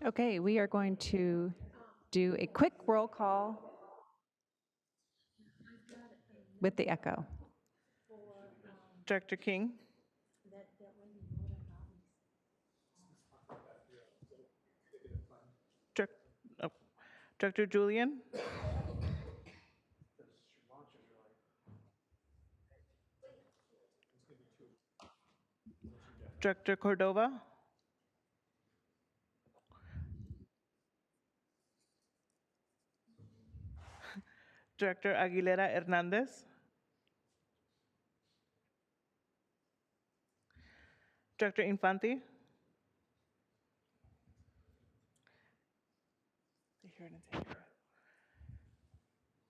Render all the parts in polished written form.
Okay, we are going to do a quick roll call with the echo. Director King? Direc- oh. Director Julian? Director Cordova? Director Aguilera Hernandez? Director Infante?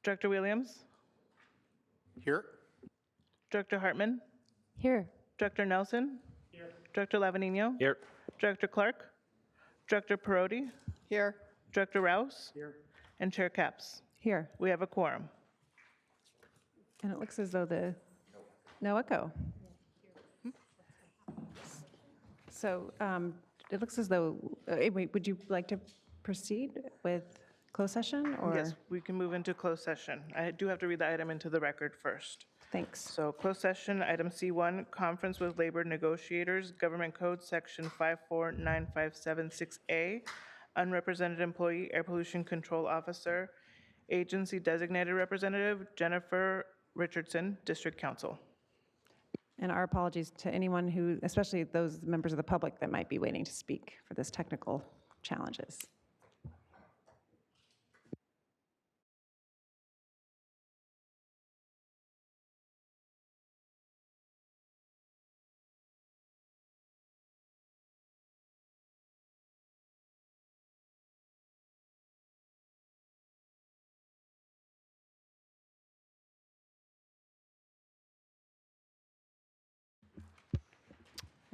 Director Williams? Here. Director Hartman? Here. Director Nelson? Here. Director Lavanino? Here. Director Clark? Director Perotti? Here. Director Rouse? Here. And Chair Capps. Here. We have a quorum. And it looks as though no echo. So it looks as though, wait, would you like to proceed with closed session or? Yes, we can move into closed session. I do have to read the item into the record first. Thanks. So closed session, item C1, conference with labor negotiators, Government Code Section 549576A, unrepresented employee, air pollution control officer, agency designated representative, Jennifer Richardson, District Council. And our apologies to anyone who, especially those members of the public that might be waiting to speak for this technical challenges.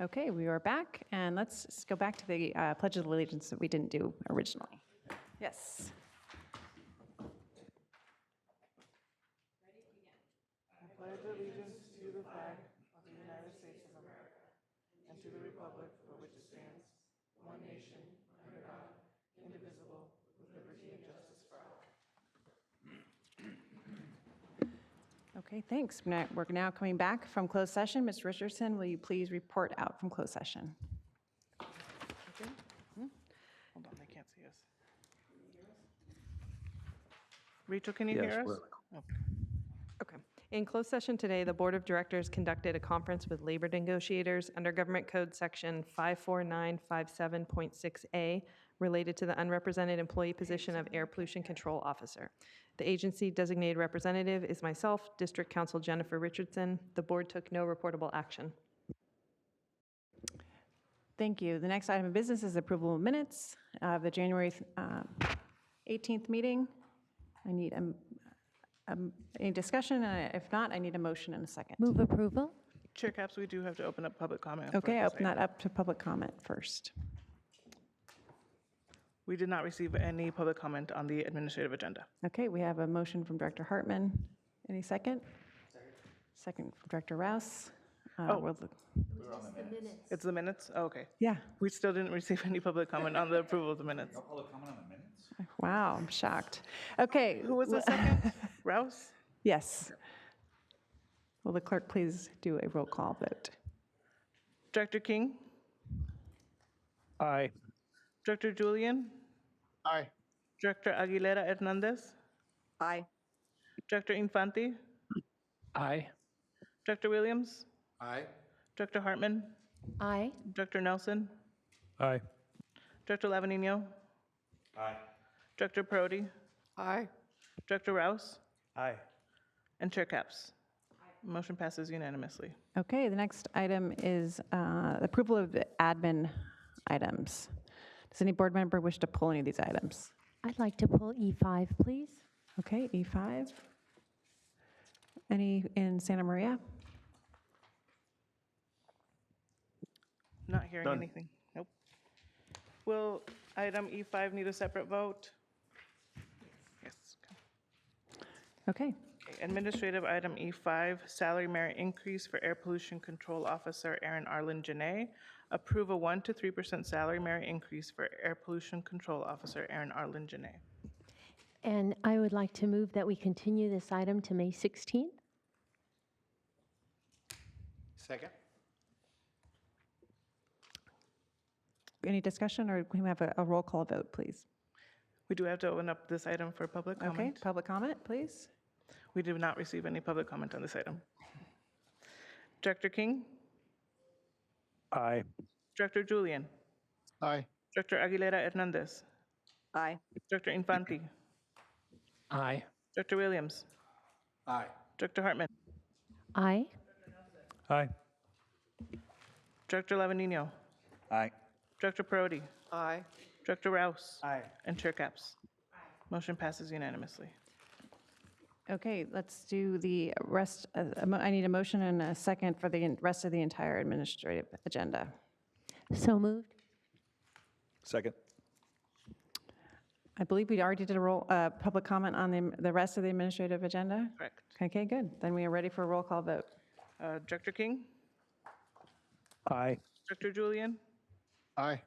Okay, we are back, and let's go back to the Pledge of Allegiance that we didn't do originally. Yes. I pledge allegiance to the flag of the United States of America and to the republic for which it stands, one nation, under God, indivisible, with liberty and justice for all. Okay, thanks. We're now coming back from closed session. Ms. Richardson, will you please report out from closed session? Okay. Hold on, they can't see us. Rachel, can you hear us? Okay. In closed session today, the Board of Directors conducted a conference with labor negotiators under Government Code Section 54957.6A related to the unrepresented employee position of Air Pollution Control Officer. The agency designated representative is myself, District Council Jennifer Richardson. The board took no reportable action. Thank you. The next item of business is approval of minutes of the January 18th meeting. I need any discussion? If not, I need a motion in a second. Move approval? Chair Capps, we do have to open up public comment. for Okay, this open that item. up to public comment first. We did not receive any public comment on the administrative agenda. Okay, we have a motion from Director Hartman. Any second? Second from Director Rouse. It's the minutes? Oh, okay. Yeah, We still didn't receive any public comment on the approval of the minutes. Public comment on the minutes? wow, I'm shocked. Okay. Who was the second? Rouse? Yes. Will the clerk please do a roll call vote? Director King? Aye. Director Julian? Aye. Director Aguilera Hernandez? Aye. Director Infante? Aye. Director Williams? Aye. Director Hartman? Aye. Director Nelson? Aye. Director Lavanino? Aye. Director Perotti? Aye. Director Rouse? Aye. And Chair Capps? Motion passes unanimously. Okay, the next item is approval of the admin items. Does any board member wish to pull any of these items? I'd like to pull E5, please. Okay, E5. Any in Santa Maria? Not hearing Done. anything. Nope. Will item E5 need a separate vote? Yes. Okay. Okay. administrative item E5, salary merit increase for Air Pollution Control Officer Erin Arlen Janae. Approve a 1 to 3% salary merit increase for Air Pollution Control Officer Erin Arlen Janae. And I would like to move that we continue this item to May 16th. Second. Any discussion, or can we have a roll call vote, please? We do have to open up this item for public Okay, comment. public comment, please. We did not receive any public comment on this item. Director King, Aye. Director Julian, Aye. Director Aguilera Hernandez, Aye. Director Infante, Aye. Director Williams, Aye. Director Hartman, Aye. Aye. Director Lavanino, Aye. Director Parodi, Aye. Director Rouse, Aye. and Chair Capps. Motion passes unanimously. Okay, let's do the rest. I need a motion and a second for the rest of the entire administrative agenda. So moved. Second. I believe we already did a public comment on the rest of the administrative agenda. Correct. Okay, good. Then we are ready for a roll call vote. Director King, Aye. Director Julian, Aye.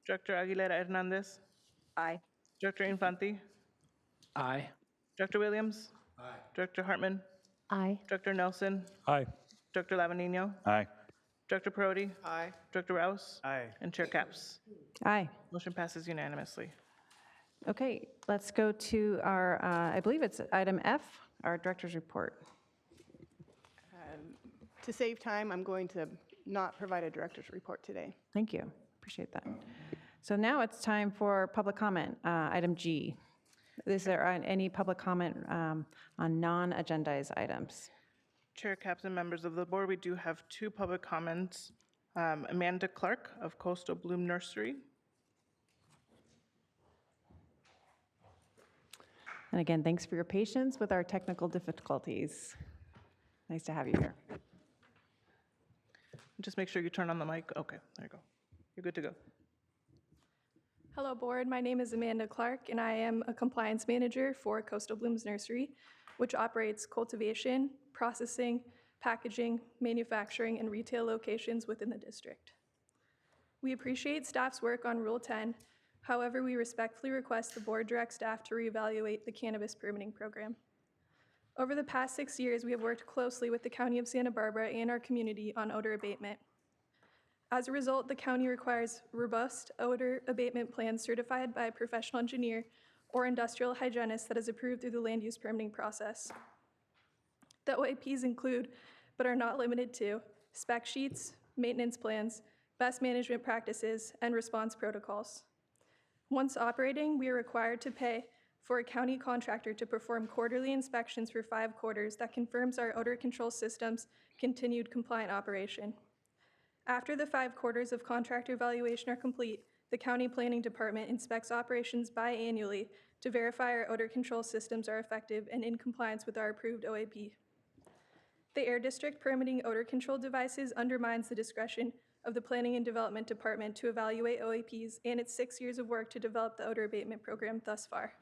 Director Aguilera Hernandez, Aye. Director Infante, Aye. Director Williams, Aye. Director Hartman, Aye. Director Nelson, Aye. Director Lavanino, Aye. Director Parodi, Aye. Director Rouse, Aye. and Chair Capps. Aye. Motion passes unanimously. Okay, let's go to our, I believe it's item F, our director's report. To save time, I'm going to not provide a director's report today. Thank you. Appreciate that. So now it's time for public comment, item G. Is there any public comment on non-agendized items? Chair Capps and members of the board, we do have two public comments. Amanda Clark of Coastal Bloom Nursery. And again, thanks for your patience with our technical difficulties. Nice to have you here. Just make sure you turn on the mic. Okay, there you go. You're good to go. Hello, board. My name is Amanda Clark, and I am a compliance manager for Coastal Blooms Nursery, which operates cultivation, processing, packaging, manufacturing, and retail locations within the district. We appreciate staff's work on Rule 10. However, we respectfully request the board direct staff to reevaluate the cannabis permitting program. Over the past 6 years, we have worked closely with the County of Santa Barbara and our community on odor abatement. As a result, the county requires robust odor abatement plans certified by a professional engineer or industrial hygienist that is approved through the land use permitting process. The OAPs include, but are not limited to, spec sheets, maintenance plans, best management practices, and response protocols. Once operating, we are required to pay for a county contractor to perform quarterly inspections for 5 quarters that confirms our odor control system's continued compliant operation. After the 5 quarters of contractor evaluation are complete, the county planning department inspects operations biannually to verify our odor control systems are effective and in compliance with our approved OAP. The Air District permitting odor control devices undermines the discretion of the Planning and Development Department to evaluate OAPs and its 6 years of work to develop the odor abatement program thus far.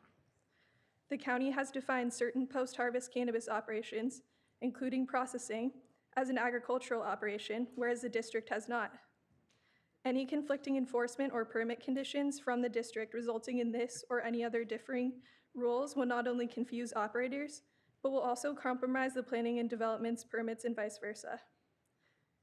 The county has defined certain post-harvest cannabis operations, including processing, as an agricultural operation, whereas the district has not. Any conflicting enforcement or permit conditions from the district resulting in this or any other differing rules will not only confuse operators, but will also compromise the planning and development's permits and vice versa.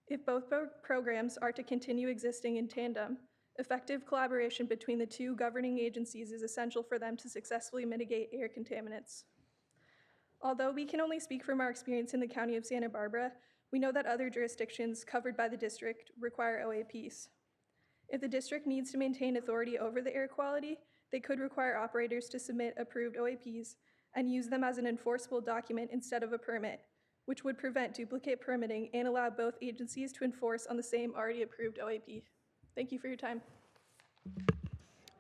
If both programs are to continue existing in tandem, effective collaboration between the two governing agencies is essential for them to successfully mitigate air contaminants. Although we can only speak from our experience in the County of Santa Barbara, we know that other jurisdictions covered by the district require OAPs. If the district needs to maintain authority over the air quality, they could require operators to submit approved OAPs and use them as an enforceable document instead of a permit, which would prevent duplicate permitting and allow both agencies to enforce on the same already approved OAP. Thank you for your time.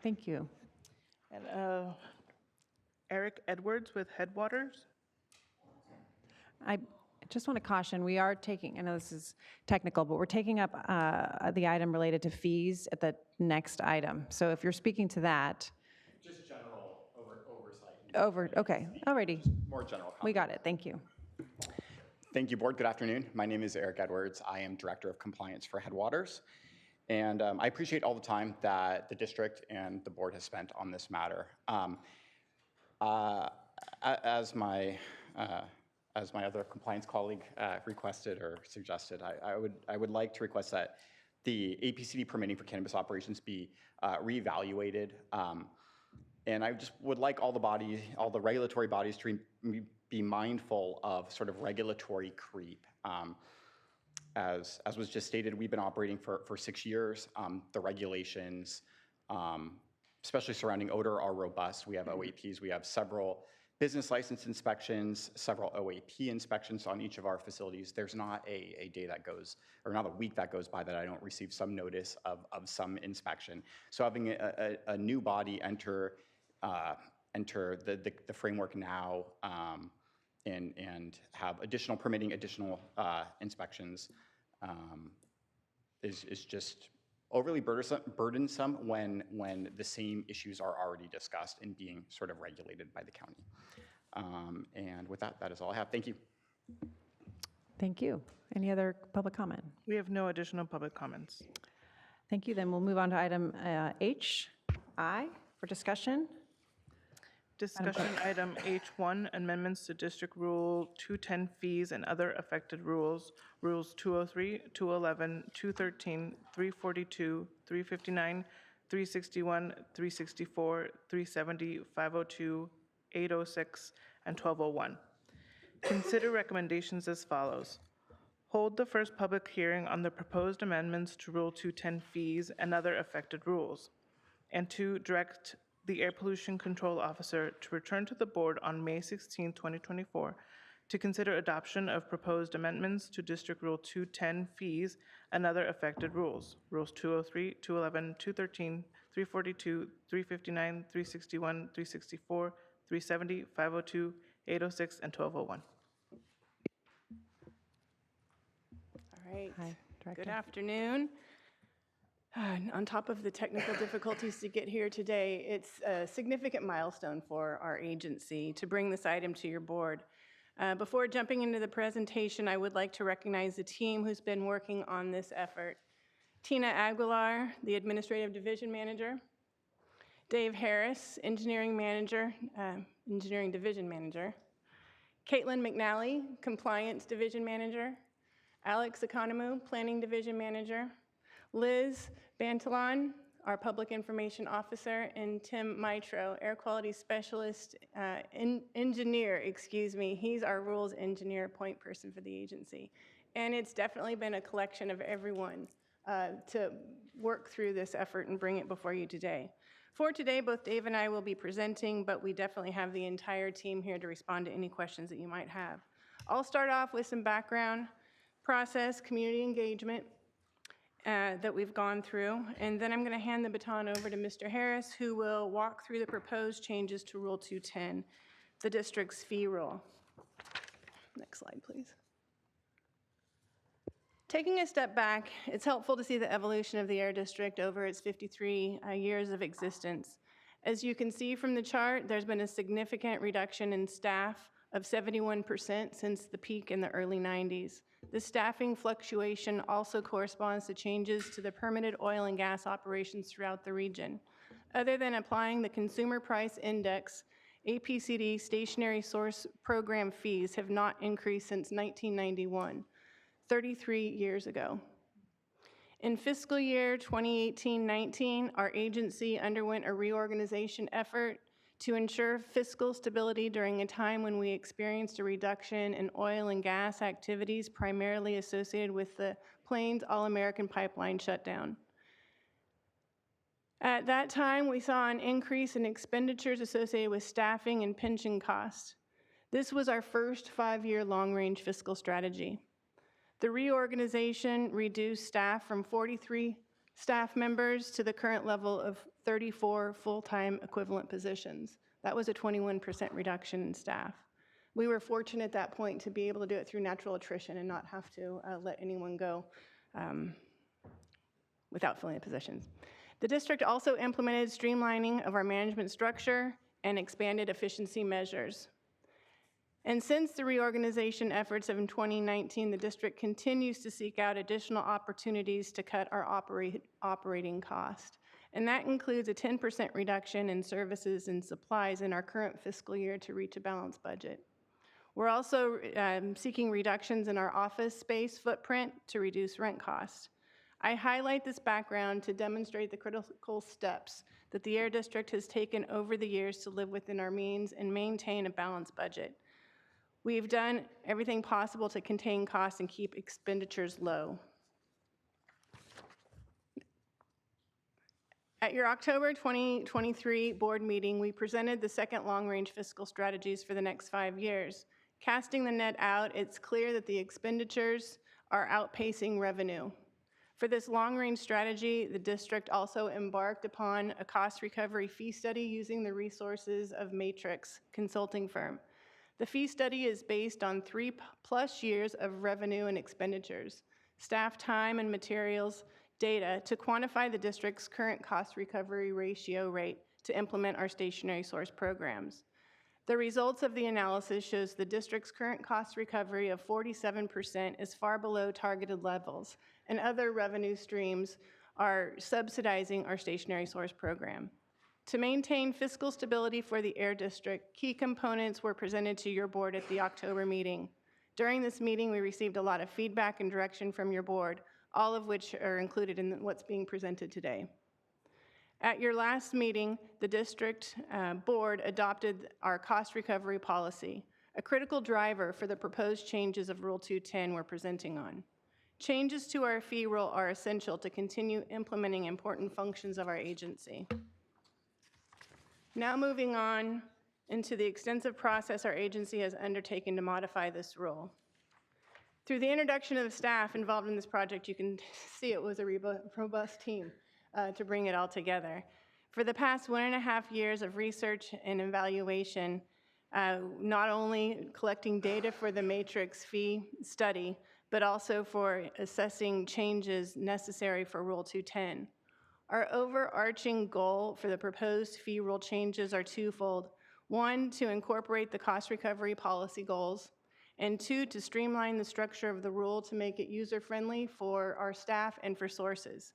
Thank you. And Eric Edwards with Headwaters. I just want to caution, we are taking, I know this is technical, but we're taking up the item related to fees at the next item. So if you're speaking to that. Just general oversight. Okay, alrighty. More general We comment. got it, thank you. Thank you, Board. Good afternoon. My name is Eric Edwards. I am Director of Compliance for Headwaters. And I appreciate all the time that the district and the board has spent on this matter. As my other compliance colleague requested or suggested, I would like to request that the APCD permitting for cannabis operations be reevaluated. And I just would like all the regulatory bodies to be mindful of sort of regulatory creep. As was just stated, we've been operating for 6 years. The regulations, especially surrounding odor, are robust. We have OAPs. We have several business license inspections, several OAP inspections on each of our facilities. There's not a day that goes, or not a week that goes by that I don't receive some notice of some inspection. So having a new body enter the framework now and have additional permitting, additional inspections is just overly burdensome when the same issues are already discussed and being sort of regulated by the county. And with that, that is all I have. Thank you. Thank you. Any other public comment? We have no additional public comments. Thank you, then we'll move on to item H.I. for discussion. Discussion item H1, amendments to District Rule 210 fees and other affected rules, Rules 203, 211, 213, 342, 359, 361, 364, 370, 502, 806, and 1201. Consider recommendations as follows. Hold the first public hearing on the proposed amendments to Rule 210 fees and other affected rules. And 2, direct the Air Pollution Control Officer to return to the board on May 16, 2024, to consider adoption of proposed amendments to District Rule 210 fees and other affected rules, Rules 203, 211, 213, 342, 359, 361, 364, 370, 502, 806, and 1201. All right. Hi, Director. Good afternoon. On top of the technical difficulties to get here today, it's a significant milestone for our agency to bring this item to your board. Before jumping into the presentation, I would like to recognize the team who's been working on this effort. Tina Aguilar, the Administrative Division Manager. Dave Harris, Engineering Division Manager. Caitlin McNally, Compliance Division Manager. Alex Economou, Planning Division Manager. Liz Bantalon, our Public Information Officer, and Tim Mitro, Air Quality Specialist, Engineer, he's our Rules Engineer, point person for the agency. And it's definitely been a collection of everyone to work through this effort and bring it before you today. For today, both Dave and I will be presenting, but we definitely have the entire team here to respond to any questions that you might have. I'll start off with some background, process, community engagement, that we've gone through, and then I'm going to hand the baton over to Mr. Harris, who will walk through the proposed changes to Rule 210, the district's fee rule. Next slide, please. Taking a step back, it's helpful to see the evolution of the Air District over its 53 years of existence. As you can see from the chart, there's been a significant reduction in staff of 71% since the peak in the early 90s. The staffing fluctuation also corresponds to changes to the permitted oil and gas operations throughout the region. Other than applying the Consumer Price Index, APCD stationary source program fees have not increased since 1991, 33 years ago. In fiscal year 2018-19, our agency underwent a reorganization effort to ensure fiscal stability during a time when we experienced a reduction in oil and gas activities primarily associated with the Plains All-American Pipeline shutdown. At that time, we saw an increase in expenditures associated with staffing and pension costs. This was our first 5-year long-range fiscal strategy. The reorganization reduced staff from 43 staff members to the current level of 34 full-time equivalent positions. That was a 21% reduction in staff. We were fortunate at that point to be able to do it through natural attrition and not have to let anyone go without filling the positions. The district also implemented streamlining of our management structure, and expanded efficiency measures. And since the reorganization efforts of 2019, the district continues to seek out additional opportunities to cut our operating cost. And that includes a 10% reduction in services and supplies in our current fiscal year to reach a balanced budget. We're also seeking reductions in our office space footprint to reduce rent costs. I highlight this background to demonstrate the critical steps that the Air District has taken over the years to live within our means and maintain a balanced budget. We've done everything possible to contain costs and keep expenditures low. At your October 2023 board meeting, we presented the second long-range fiscal strategies for the next 5 years. Casting the net out, it's clear that the expenditures are outpacing revenue. For this long-range strategy, the district also embarked upon a cost recovery fee study using the resources of Matrix consulting firm. The fee study is based on 3+ years of revenue and expenditures, staff time and materials data to quantify the district's current cost recovery ratio rate to implement our stationary source programs. The results of the analysis shows the district's current cost recovery of 47% is far below targeted levels, and other revenue streams are subsidizing our stationary source program. To maintain fiscal stability for the Air District, key components were presented to your board at the October meeting. During this meeting, we received a lot of feedback and direction from your board, all of which are included in what's being presented today. At your last meeting, the district board adopted our cost recovery policy, a critical driver for the proposed changes of Rule 210 we're presenting on. Changes to our fee rule are essential to continue implementing important functions of our agency. Now moving on into the extensive process our agency has undertaken to modify this rule. Through the introduction of the staff involved in this project, you can see it was a robust team to bring it all together. For the past 1.5 years of research and evaluation, not only collecting data for the Matrix fee study, but also for assessing changes necessary for Rule 210. Our overarching goal for the proposed fee rule changes are twofold. One, to incorporate the cost recovery policy goals, and two, to streamline the structure of the rule to make it user-friendly for our staff and for sources.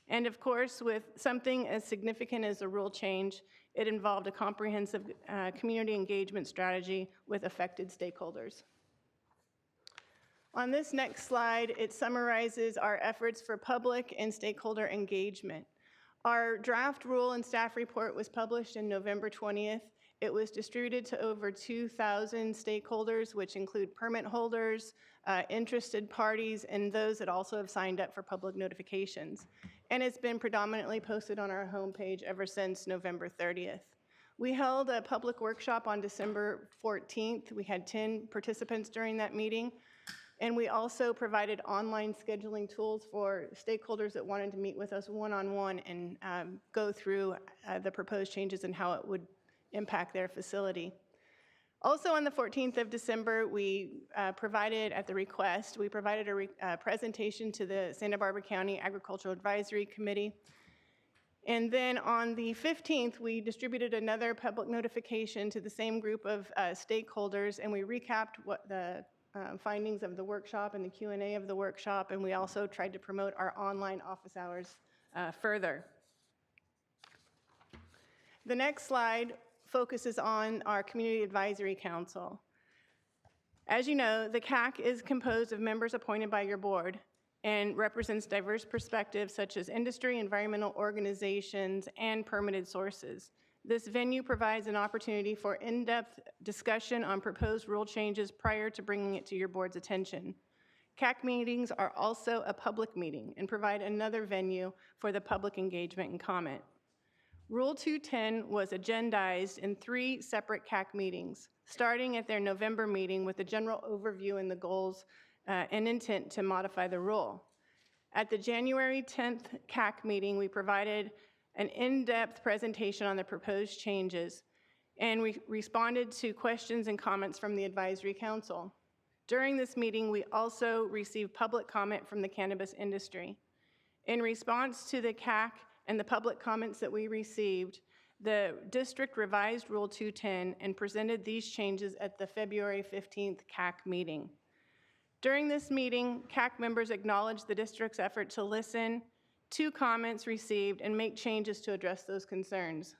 And of course, with something as significant as a rule change, it involved a comprehensive community engagement strategy with affected stakeholders. On this next slide, it summarizes our efforts for public and stakeholder engagement. Our draft rule and staff report was published in November 20th. It was distributed to over 2,000 stakeholders, which include permit holders, interested parties, and those that also have signed up for public notifications. And it's been predominantly posted on our homepage ever since November 30th. We held a public workshop on December 14th. We had 10 participants during that meeting. And we also provided online scheduling tools for stakeholders that wanted to meet with us one-on-one and go through the proposed changes and how it would impact their facility. Also on the 14th of December, we provided, at the request, we provided a presentation to the Santa Barbara County Agricultural Advisory Committee. And then on the 15th, we distributed another public notification to the same group of stakeholders, and we recapped what the findings of the workshop and the Q&A of the workshop, and we also tried to promote our online office hours further. The next slide focuses on our Community Advisory Council. As you know, the CAC is composed of members appointed by your board and represents diverse perspectives such as industry, environmental organizations, and permitted sources. This venue provides an opportunity for in-depth discussion on proposed rule changes prior to bringing it to your board's attention. CAC meetings are also a public meeting and provide another venue for the public engagement and comment. Rule 210 was agendized in 3 separate CAC meetings, starting at their November meeting with a general overview and the goals and intent to modify the rule. At the January 10th CAC meeting, we provided an in-depth presentation on the proposed changes, and we responded to questions and comments from the Advisory Council. During this meeting, we also received public comment from the cannabis industry. In response to the CAC and the public comments that we received, The district revised Rule 210 and presented these changes at the February 15th CAC meeting. During this meeting, CAC members acknowledged the district's effort to listen to comments received and make changes to address those concerns.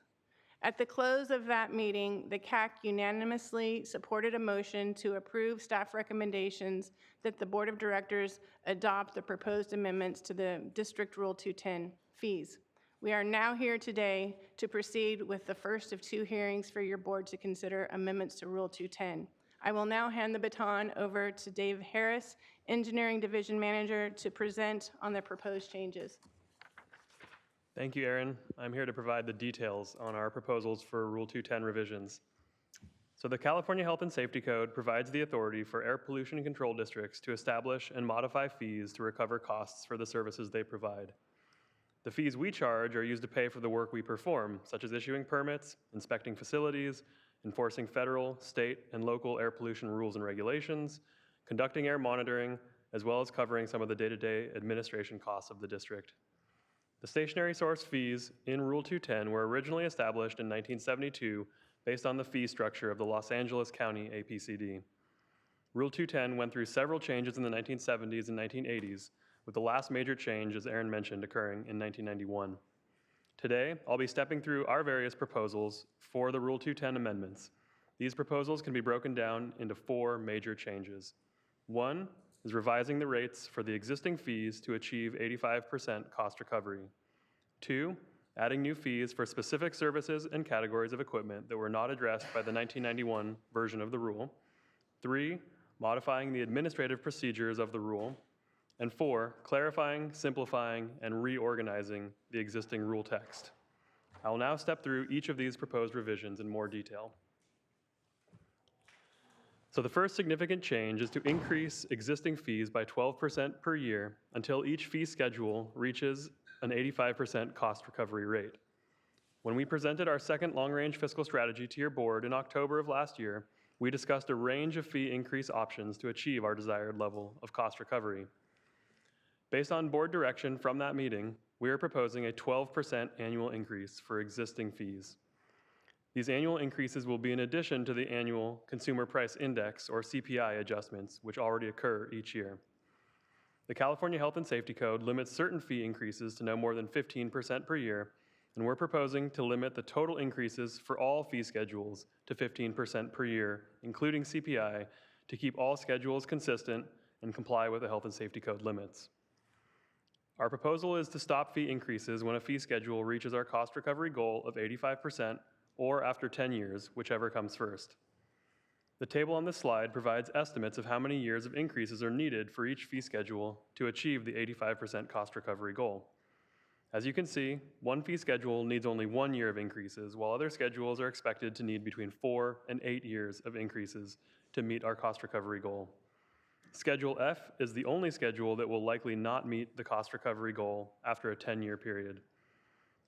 At the close of that meeting, the CAC unanimously supported a motion to approve staff recommendations that the Board of Directors adopt the proposed amendments to the District Rule 210 fees. We are now here today to proceed with the first of 2 hearings for your board to consider amendments to Rule 210. I will now hand the baton over to Dave Harris, Engineering Division Manager, to present on the proposed changes. Thank you, Erin. I'm here to provide the details on our proposals for Rule 210 revisions. So the California Health and Safety Code provides the authority for air pollution control districts to establish and modify fees to recover costs for the services they provide. The fees we charge are used to pay for the work we perform, such as issuing permits, inspecting facilities, enforcing federal, state, and local air pollution rules and regulations, conducting air monitoring, as well as covering some of the day-to-day administration costs of the district. The stationary source fees in Rule 210 were originally established in 1972 based on the fee structure of the Los Angeles County APCD. Rule 210 went through several changes in the 1970s and 1980s, with the last major change, as Erin mentioned, occurring in 1991. Today, I'll be stepping through our various proposals for the Rule 210 amendments. These proposals can be broken down into 4 major changes. 1 is revising the rates for the existing fees to achieve 85% cost recovery. 2, adding new fees for specific services and categories of equipment that were not addressed by the 1991 version of the rule. 3, modifying the administrative procedures of the rule. And 4, clarifying, simplifying, and reorganizing the existing rule text. I will now step through each of these proposed revisions in more detail. So the first significant change is to increase existing fees by 12% per year until each fee schedule reaches an 85% cost recovery rate. When we presented our second long-range fiscal strategy to your board in October of last year, we discussed a range of fee increase options to achieve our desired level of cost recovery. Based on board direction from that meeting, we are proposing a 12% annual increase for existing fees. These annual increases will be in addition to the annual Consumer Price Index, or CPI, adjustments, which already occur each year. The California Health and Safety Code limits certain fee increases to no more than 15% per year, and we're proposing to limit the total increases for all fee schedules to 15% per year, including CPI, to keep all schedules consistent and comply with the Health and Safety Code limits. Our proposal is to stop fee increases when a fee schedule reaches our cost recovery goal of 85% or after 10 years, whichever comes first. The table on this slide provides estimates of how many years of increases are needed for each fee schedule to achieve the 85% cost recovery goal. As you can see, one fee schedule needs only 1 year of increases, while other schedules are expected to need between 4 and 8 years of increases to meet our cost recovery goal. Schedule F is the only schedule that will likely not meet the cost recovery goal after a 10-year period.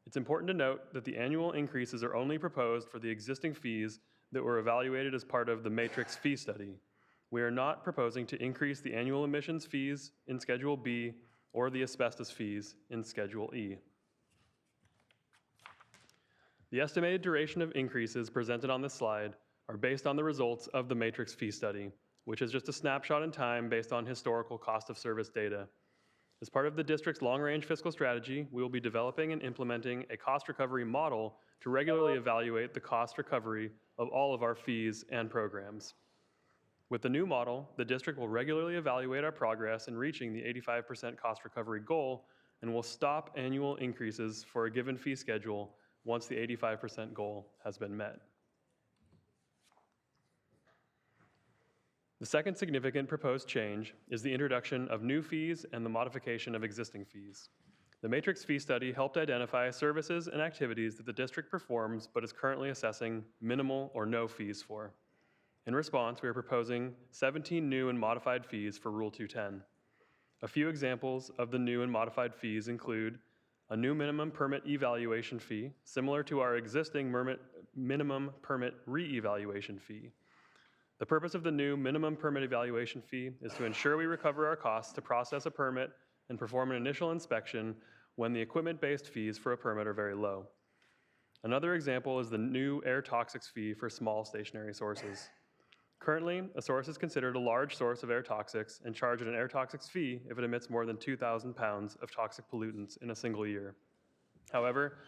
It's important to note that the annual increases are only proposed for the existing fees that were evaluated as part of the matrix fee study. We are not proposing to increase the annual emissions fees in Schedule B or the asbestos fees in Schedule E. The estimated duration of increases presented on this slide are based on the results of the matrix fee study, which is just a snapshot in time based on historical cost of service data. As part of the district's long-range fiscal strategy, we will be developing and implementing a cost recovery model to regularly evaluate the cost recovery of all of our fees and programs. With the new model, the district will regularly evaluate our progress in reaching the 85% cost recovery goal and will stop annual increases for a given fee schedule once the 85% goal has been met. The second significant proposed change is the introduction of new fees and the modification of existing fees. The matrix fee study helped identify services and activities that the district performs but is currently assessing minimal or no fees for. In response, we are proposing 17 new and modified fees for Rule 210. A few examples of the new and modified fees include a new minimum permit evaluation fee, similar to our existing minimum permit re-evaluation fee. The purpose of the new minimum permit evaluation fee is to ensure we recover our costs to process a permit and perform an initial inspection when the equipment-based fees for a permit are very low. Another example is the new air toxics fee for small stationary sources. Currently, a source is considered a large source of air toxics and charged an air toxics fee if it emits more than 2,000 pounds of toxic pollutants in a single year. However,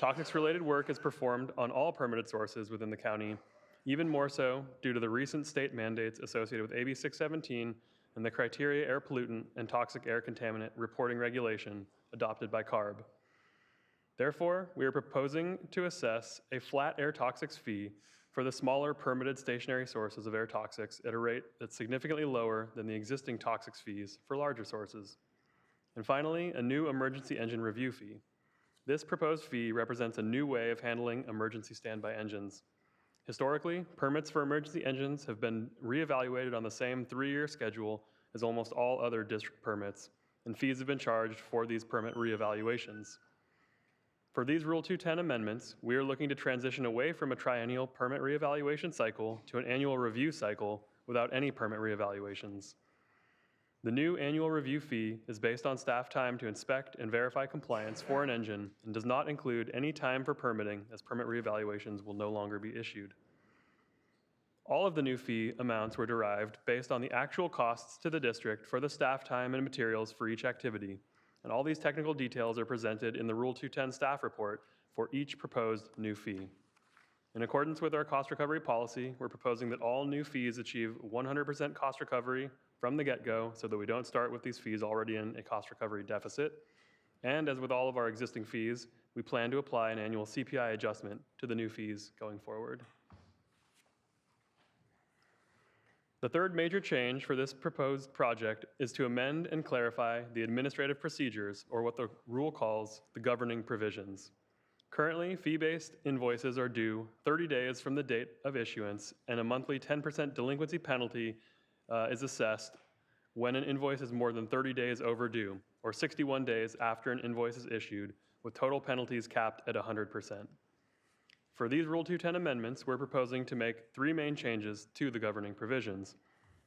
toxics-related work is performed on all permitted sources within the county, even more so due to the recent state mandates associated with AB 617 and the criteria air pollutant and toxic air contaminant reporting regulation adopted by CARB. Therefore, we are proposing to assess a flat air toxics fee for the smaller permitted stationary sources of air toxics at a rate that's significantly lower than the existing toxics fees for larger sources. And finally, a new emergency engine review fee. This proposed fee represents a new way of handling emergency standby engines. Historically, permits for emergency engines have been reevaluated on the same 3-year schedule as almost all other district permits, and fees have been charged for these permit reevaluations. For these Rule 210 amendments, we are looking to transition away from a triennial permit reevaluation cycle to an annual review cycle without any permit reevaluations. The new annual review fee is based on staff time to inspect and verify compliance for an engine and does not include any time for permitting, as permit reevaluations will no longer be issued. All of the new fee amounts were derived based on the actual costs to the district for the staff time and materials for each activity, and all these technical details are presented in the Rule 210 staff report for each proposed new fee. In accordance with our cost recovery policy, we're proposing that all new fees achieve 100% cost recovery from the get-go so that we don't start with these fees already in a cost recovery deficit. And as with all of our existing fees, we plan to apply an annual CPI adjustment to the new fees going forward. The third major change for this proposed project is to amend and clarify the administrative procedures, or what the rule calls the governing provisions. Currently, fee-based invoices are due 30 days from the date of issuance, and a monthly 10% delinquency penalty is assessed when an invoice is more than 30 days overdue, or 61 days after an invoice is issued, with total penalties capped at 100%. For these Rule 210 amendments, we're proposing to make 3 main changes to the governing provisions.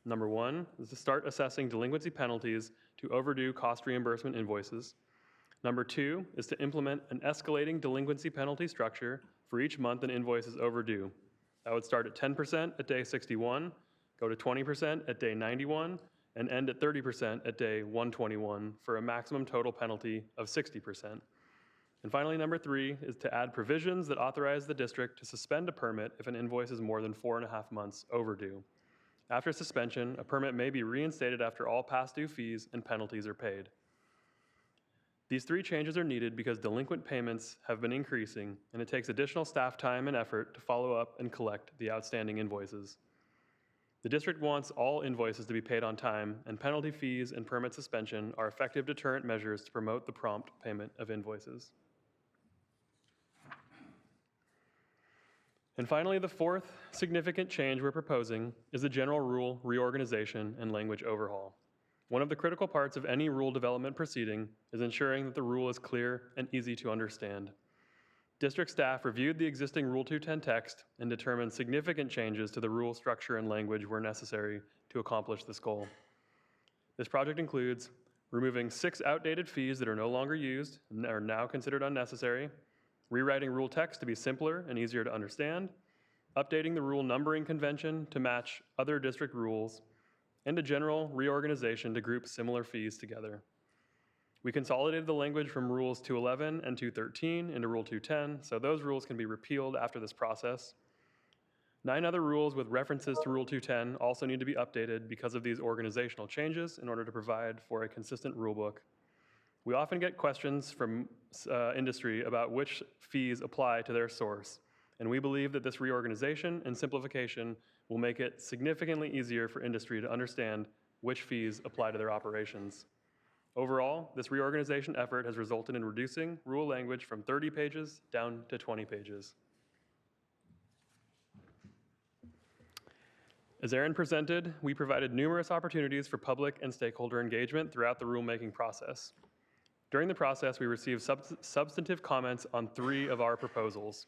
Number 1 is to start assessing delinquency penalties to overdue cost reimbursement invoices. Number 2 is to implement an escalating delinquency penalty structure for each month an invoice is overdue. That would start at 10% at day 61, go to 20% at day 91, and end at 30% at day 121 for a maximum total penalty of 60%. And finally, number 3 is to add provisions that authorize the district to suspend a permit if an invoice is more than 4.5 months overdue. After suspension, a permit may be reinstated after all past due fees and penalties are paid. These 3 changes are needed because delinquent payments have been increasing, and it takes additional staff time and effort to follow up and collect the outstanding invoices. The district wants all invoices to be paid on time, and penalty fees and permit suspension are effective deterrent measures to promote the prompt payment of invoices. And finally, the 4th significant change we're proposing is the general rule reorganization and language overhaul. One of the critical parts of any rule development proceeding is ensuring that the rule is clear and easy to understand. District staff reviewed the existing Rule 210 text and determined significant changes to the rule structure and language were necessary to accomplish this goal. This project includes removing 6 outdated fees that are no longer used and are now considered unnecessary, rewriting rule text to be simpler and easier to understand, updating the rule numbering convention to match other district rules, and a general reorganization to group similar fees together. We consolidated the language from Rules 211 and 213 into Rule 210, so those rules can be repealed after this process. 9 other rules with references to Rule 210 also need to be updated because of these organizational changes in order to provide for a consistent rulebook. We often get questions from industry about which fees apply to their source, and we believe that this reorganization and simplification will make it significantly easier for industry to understand which fees apply to their operations. Overall, this reorganization effort has resulted in reducing rule language from 30 pages down to 20 pages. As Aaron presented, we provided numerous opportunities for public and stakeholder engagement throughout the rulemaking process. During the process, we received substantive comments on 3 of our proposals.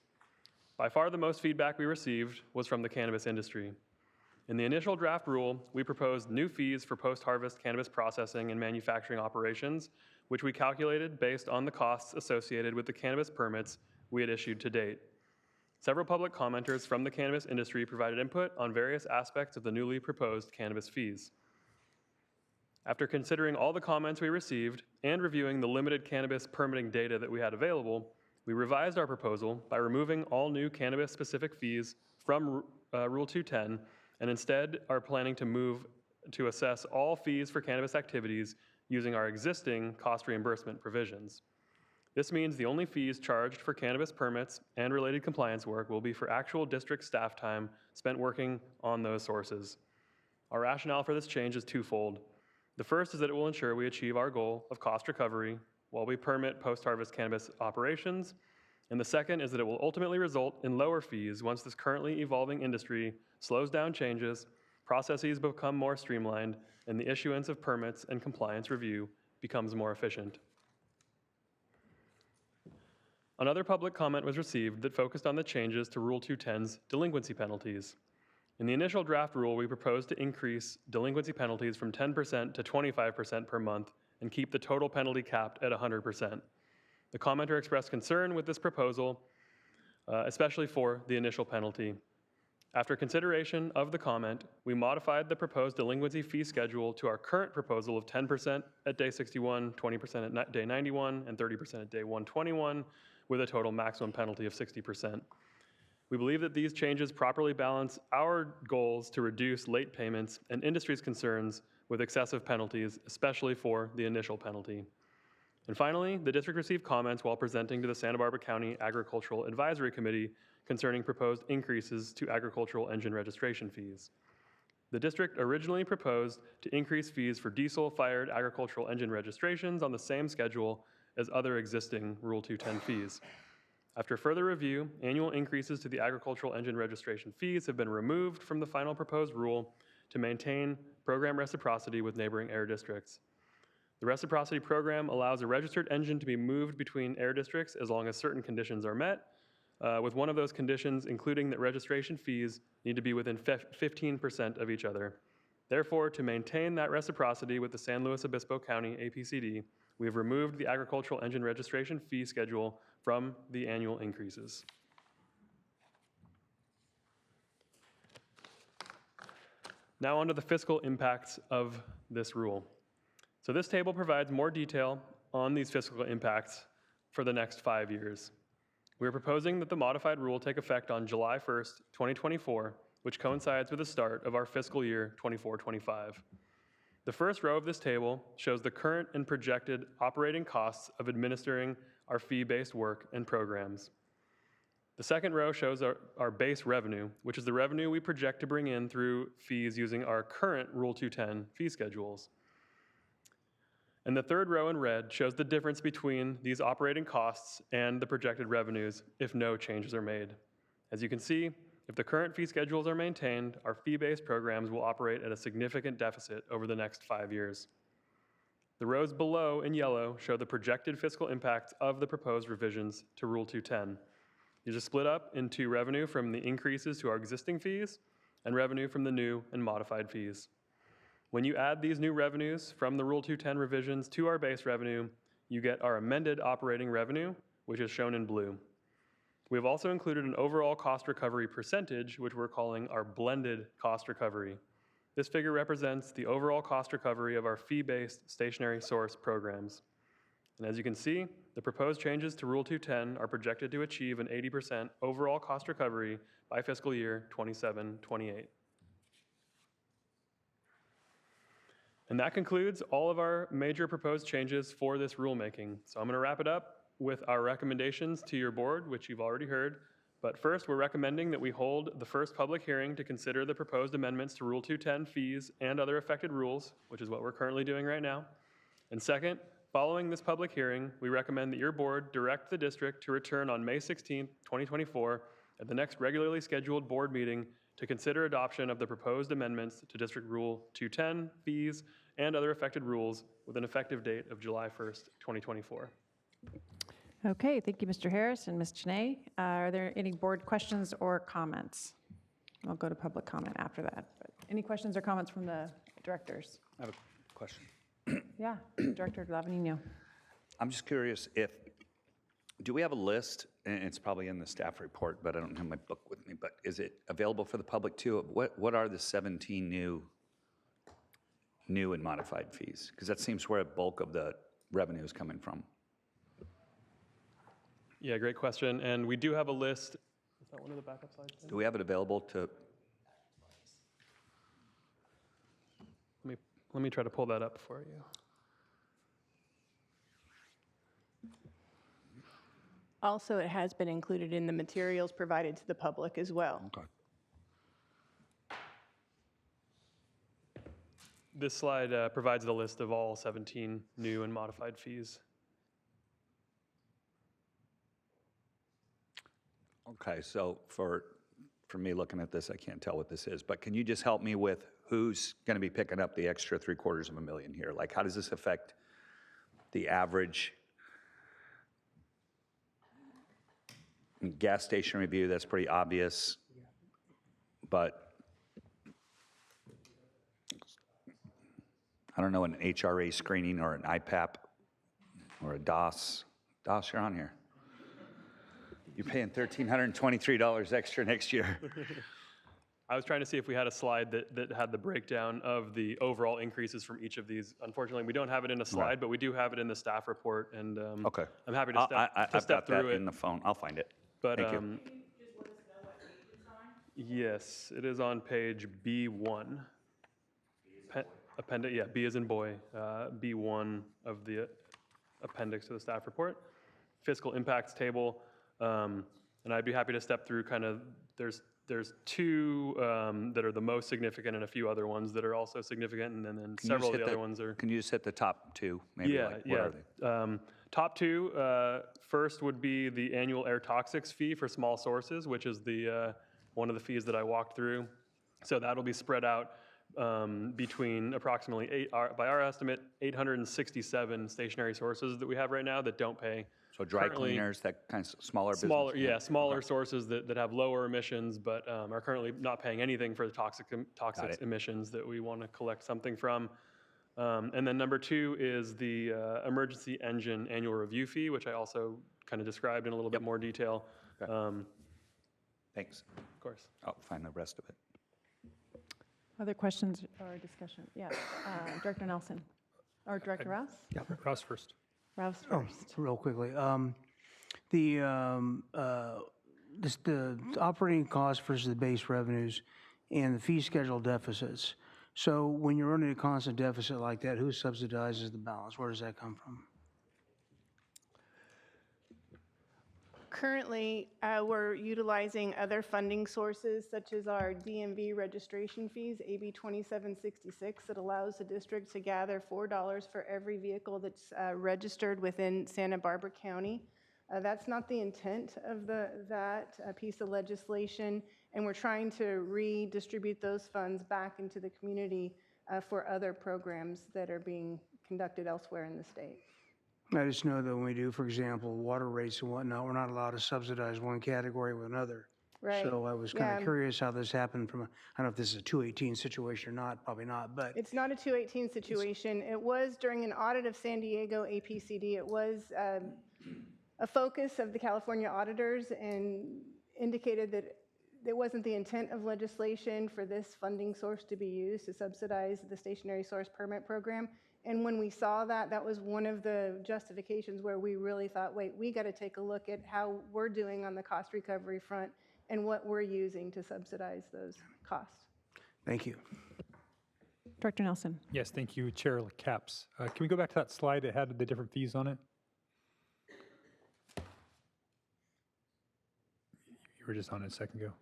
By far the most feedback we received was from the cannabis industry. In the initial draft rule, we proposed new fees for post-harvest cannabis processing and manufacturing operations, which we calculated based on the costs associated with the cannabis permits we had issued to date. Several public commenters from the cannabis industry provided input on various aspects of the newly proposed cannabis fees. After considering all the comments we received and reviewing the limited cannabis permitting data that we had available, we revised our proposal by removing all new cannabis-specific fees from Rule 210 and instead are planning to move to assess all fees for cannabis activities using our existing cost reimbursement provisions. This means the only fees charged for cannabis permits and related compliance work will be for actual district staff time spent working on those sources. Our rationale for this change is twofold. The first is that it will ensure we achieve our goal of cost recovery while we permit post-harvest cannabis operations. And the second is that it will ultimately result in lower fees once this currently evolving industry slows down changes, processes become more streamlined, and the issuance of permits and compliance review becomes more efficient. Another public comment was received that focused on the changes to Rule 210's delinquency penalties. In the initial draft rule, we proposed to increase delinquency penalties from 10% to 25% per month and keep the total penalty capped at 100%. The commenter expressed concern with this proposal, especially for the initial penalty. After consideration of the comment, we modified the proposed delinquency fee schedule to our current proposal of 10% at day 61, 20% at day 91, and 30% at day 121, with a total maximum penalty of 60%. We believe that these changes properly balance our goals to reduce late payments and industry's concerns with excessive penalties, especially for the initial penalty. And finally, the district received comments while presenting to the Santa Barbara County Agricultural Advisory Committee concerning proposed increases to agricultural engine registration fees. The district originally proposed to increase fees for diesel-fired agricultural engine registrations on the same schedule as other existing Rule 210 fees. After further review, annual increases to the agricultural engine registration fees have been removed from the final proposed rule to maintain program reciprocity with neighboring air districts. The reciprocity program allows a registered engine to be moved between air districts as long as certain conditions are met, with one of those conditions including that registration fees need to be within 15% of each other. Therefore, to maintain that reciprocity with the San Luis Obispo County APCD, we have removed the agricultural engine registration fee schedule from the annual increases. Now on to the fiscal impacts of this rule. So this table provides more detail on these fiscal impacts for the next 5 years. We are proposing that the modified rule take effect on July 1st, 2024, which coincides with the start of our fiscal year 24-25. The first row of this table shows the current and projected operating costs of administering our fee-based work and programs. The second row shows our base revenue, which is the revenue we project to bring in through fees using our current Rule 210 fee schedules. And the third row in red shows the difference between these operating costs and the projected revenues if no changes are made. As you can see, if the current fee schedules are maintained, our fee-based programs will operate at a significant deficit over the next 5 years. The rows below in yellow show the projected fiscal impacts of the proposed revisions to Rule 210. These are split up into revenue from the increases to our existing fees and revenue from the new and modified fees. When you add these new revenues from the Rule 210 revisions to our base revenue, you get our amended operating revenue, which is shown in blue. We have also included an overall cost recovery percentage, which we're calling our blended cost recovery. This figure represents the overall cost recovery of our fee-based stationary source programs. And as you can see, the proposed changes to Rule 210 are projected to achieve an 80% overall cost recovery by fiscal year 27-28. And that concludes all of our major proposed changes for this rulemaking. So I'm going to wrap it up with our recommendations to your board, which you've already heard. But first, we're recommending that we hold the first public hearing to consider the proposed amendments to Rule 210 fees and other affected rules, which is what we're currently doing right now. And second, following this public hearing, we recommend that your board direct the district to return on May 16th, 2024, at the next regularly scheduled board meeting to consider adoption of the proposed amendments to District Rule 210 fees and other affected rules with an effective date of July 1st, 2024. Okay, thank you, Mr. Harris and Ms. Cheney. Are there any board questions or comments? I'll go to public comment after that. But any questions or comments from the directors? I have a question. Yeah, Director Lavanino. I'm just curious if Do we have a list, and it's probably in the staff report, but I don't have my book with me, but is it available for the public too? Of what are the 17 new and modified fees? Because that seems where a bulk of the revenue is coming from. Yeah, great question. And we do have a list. Is that one of the backup slides? Do we have it available to? Let me try to pull that up for you. Also, it has been included in the materials provided to the public as well. Okay. This slide provides the list of all 17 new and modified fees. Okay, so for me looking at this, I can't tell what this is, but can you just help me with who's going to be picking up the extra $750,000 here? Like, how does this affect the average gas station review? That's pretty obvious, but I don't know, an HRA screening or an IPAP or a DOS. DOS, you're on here. You're paying $1,323 extra next year. I was trying to see if we had a slide that had the breakdown of the overall increases from each of these. Unfortunately, we don't have it in a slide, Right. but we do have it in the staff report, and Okay. I'm happy to I've step got through that it. in the phone. I'll find it. But Thank you. yes, it is on page B1. Appendix, yeah, B as in boy, B1 of the appendix to the staff report. Fiscal impacts table, and I'd be happy to step through kind of, there's two that are the most significant and a few other ones that are also significant, and then Can you several just of the hit other ones are. Can you just hit the top two? Maybe Yeah, like, what yeah. are they? Top two, first would be the annual air toxics fee for small sources, which is the one of the fees that I walked through. So that'll be spread out between approximately by our estimate, 867 stationary sources that we have right now that don't pay. So dry currently cleaners, that kind of smaller business? Smaller, yeah, smaller sources that have lower emissions, but are currently not paying anything for the toxic it. emissions that we want to collect something from. And then number two is the emergency engine annual review fee, which I also kind of described in a little bit more detail. Okay. Of Thanks. course. I'll find the rest of it. Other questions or discussion? Yeah, Director Nelson, or Director Rouse? Yeah, Rouse first. Rouse Oh, first. real quickly. The operating costs versus the base revenues and the fee schedule deficits. So when you're running a constant deficit like that, who subsidizes the balance? Where does that come from? Currently, we're utilizing other funding sources such as our DMV registration fees, AB 2766, that allows the district to gather $4 for every vehicle that's registered within Santa Barbara County. That's not the intent of that piece of legislation, and we're trying to redistribute those funds back into the community for other programs that are being conducted elsewhere in the state. I just know that when we do, for example, water rates and whatnot, we're not allowed to subsidize one category with another. Right. So I was kind Yeah. of curious how this happened from, I don't know if this is a 218 situation or not, probably not, but It's not a 218 situation. It was during an audit of San Diego APCD. It was a focus of the California auditors and indicated that it wasn't the intent of legislation for this funding source to be used to subsidize the stationary source permit program. And when we saw that, that was one of the justifications where we really thought, wait, we got to take a look at how we're doing on the cost recovery front and what we're using to subsidize those costs. thank you. Director Nelson. Yes, thank you, Chair Capps. Can we go back to that slide that had the different fees on it? You were just on it a second ago.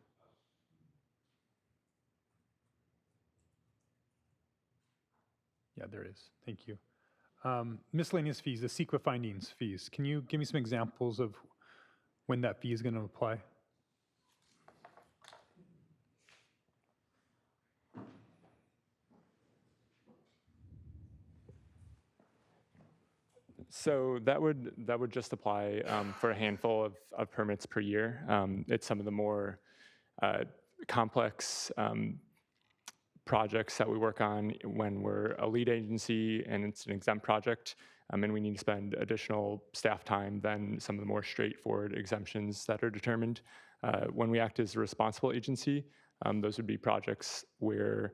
Yeah, there it is. Thank you. Miscellaneous fees, the CEQA findings fees. Can you give me some examples of when that fee is going to apply? So that would just apply for a handful of permits per year. It's some of the more complex projects that we work on when we're a lead agency and it's an exempt project. and we need to spend additional staff time than some of the more straightforward exemptions that are determined. When we act as a responsible agency, those would be projects where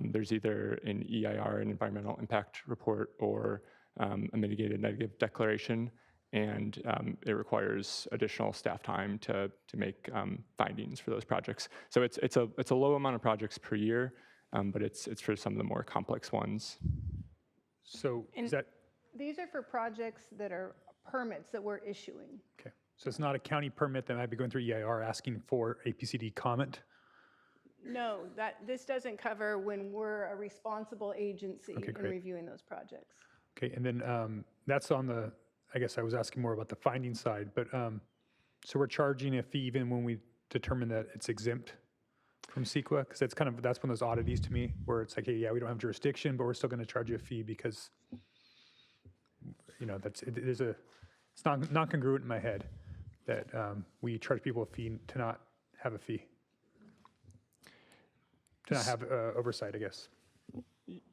there's either an EIR, an environmental impact report, or a mitigated negative declaration, and it requires additional staff time to make findings for those projects. So it's a low amount of projects per year, but it's for some of the more complex ones. So And is that, these are for projects that are permits that we're issuing. okay. So it's not a county permit that might be going through EIR asking for APCD comment? No, this doesn't cover when we're a responsible agency Okay, in great. reviewing those projects. Okay, and then that's on the, I guess I was asking more about the finding side, but so we're charging a fee even when we determine that it's exempt from CEQA? Because that's one of those oddities to me where it's like, hey, yeah, we don't have jurisdiction, but we're still going to charge you a fee because, it's not congruent in my head that we charge people a fee to not have a fee, to not have oversight, I guess.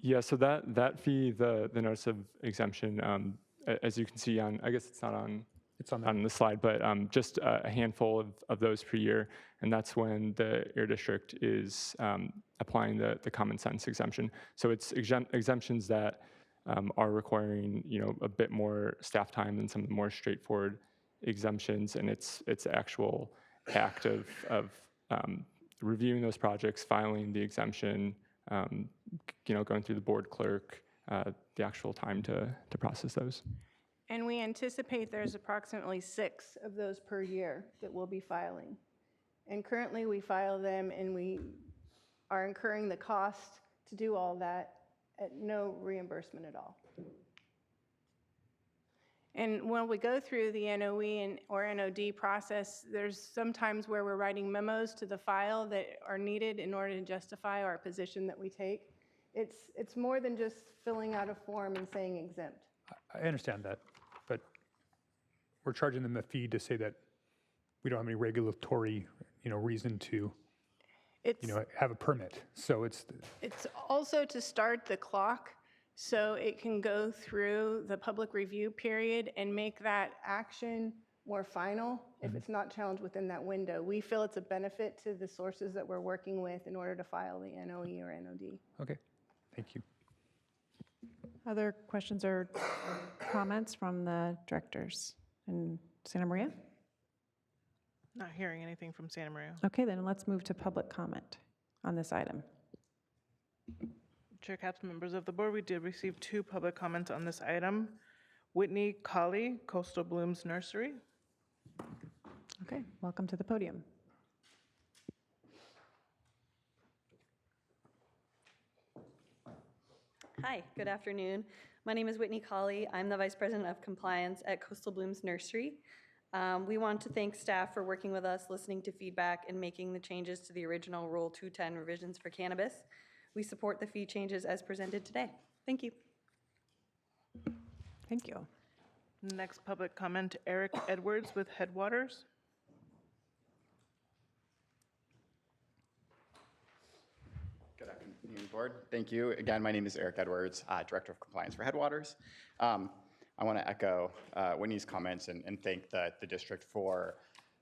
Yeah, so that fee, the notice of exemption, as you can see on, I guess it's not on, It's on on the slide, but just a handful of those per year, and that's when the Air District is applying the common sense exemption. So it's exemptions that are requiring a bit more staff time than some of the more straightforward exemptions, and it's actual act of reviewing those projects, filing the exemption, going through the board clerk, the actual time to process those. And we anticipate there's approximately 6 of those per year that we'll be filing. And currently we file them and we are incurring the cost to do all that at no reimbursement at all. And when we go through the NOE or NOD process, there's sometimes where we're writing memos to the file that are needed in order to justify our position that we take. It's more than just filling out a form and saying exempt. I understand that, but we're charging them a fee to say that we don't have any regulatory, reason to, have a permit. So it's also to start the clock so it can go through the public review period and make that action more final if it's not challenged within that window. We feel it's a benefit to the sources that we're working with in order to file the NOE or NOD. okay. Thank you. Other questions or comments from the directors in Santa Maria? Not hearing anything from Santa Maria. Okay, then let's move to public comment on this item. Chair Capps, members of the board, we did receive 2 public comments on this item. Whitney Colley, Coastal Blooms Nursery. Okay, welcome to the podium. Hi, good afternoon. My name is Whitney Colley. I'm the Vice President of Compliance at Coastal Blooms Nursery. We want to thank staff for working with us, listening to feedback, and making the changes to the original Rule 210 revisions for cannabis. We support the fee changes as presented today. Thank you. Thank you. Next public comment, Eric Edwards with Headwaters. Good afternoon, board. Thank you. Again, my name is Eric Edwards, Director of Compliance for Headwaters. I want to echo Whitney's comments and thank the district for